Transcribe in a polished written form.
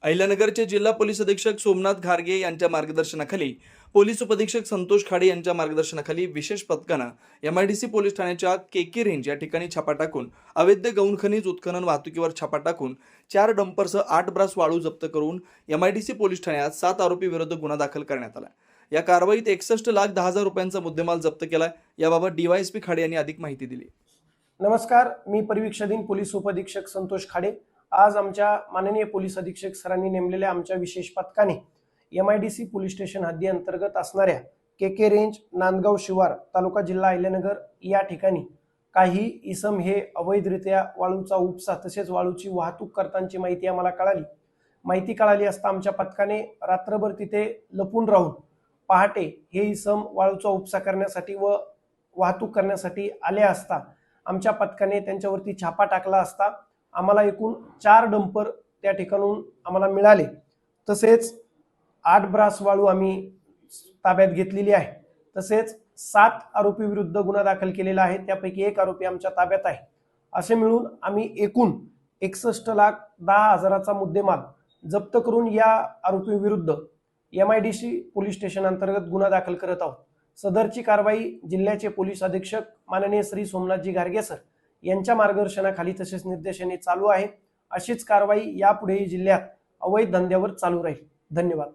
अहिल्यानगरचे जिल्हा पोलीस अधीक्षक सोमनाथ घारगे यांच्या मार्गदर्शनाखाली पोलीस उपअधीक्षक संतोष खाडे यांच्या मार्गदर्शनाखाली विशेष पथकानं एमआयडीसी पोलीस ठाण्याच्या केके रेंज या ठिकाणी छापा टाकून अवैध गौण खनिज उत्खनन वाहतुकीवर छापा टाकून 4 डंपरसह 8 ब्रास वाळू जप्त करून एमआयडीसी पोलीस ठाण्यात 7 आरोपी विरुद्ध गुन्हा दाखल करण्यात आला। या कारवाईत 61,10,000 रुपयांचा मुद्देमाल जप्त केला। याबाबत डीवायएसपी खाडे यांनी अधिक माहिती दिली। नमस्कार, मी परिवीक्षाधीन पोलीस उपअधीक्षक संतोष खाडे। आज आमच्या माननीय पोलीस अधीक्षक सरांनी नेमलेल्या आमच्या विशेष पथकाने एमआयडीसी पोलीस स्टेशन हद्दी अंतर्गत असणाऱ्या केके रेंज नांदगाव शिवार तालुका जिल्हा अहिल्यानगर या ठिकाणी काही इसम हे अवैधरित्या वाळूचा उपसा तसेच वाळूची वाहतूक करतानाची माहिती आम्हाला कळाली असता आमच्या पथकाने रात्रभर तिथे लपून राहून पहाटे हे इसम वाळूचा उपसा करण्यासाठी व वाहतूक करण्यासाठी आले असता आमच्या पथकाने त्यांच्यावरती छापा टाकला असता आम्हाला एकूण 4 डंपर त्या ठिकाणून आम्हाला मिळाले। तसेच 8 ब्रास वाळू आम्ही ताब्यात घेतलेली आहे। तसेच 7 आरोपी विरुद्ध गुन्हा दाखल केलेला आहे, त्यापैकी 1 आरोपी आमच्या ताब्यात आहे। असे मिळून आम्ही एकूण 61,10,000चा मुद्देमाल जप्त करून या आरोपी विरुद्ध एमआयडीसी पोलीस स्टेशन अंतर्गत गुन्हा दाखल करत आहोत। सदरची कारवाई जिल्ह्याचे पोलीस अधीक्षक माननीय श्री सोमनाथजी घारगे सर यांच्या मार्गदर्शनाखाली तसेच निर्देशाने चालू आहे। अशीच कारवाई यापुढेही जिल्ह्यात अवैध धंद्यावर चालू राहील। धन्यवाद।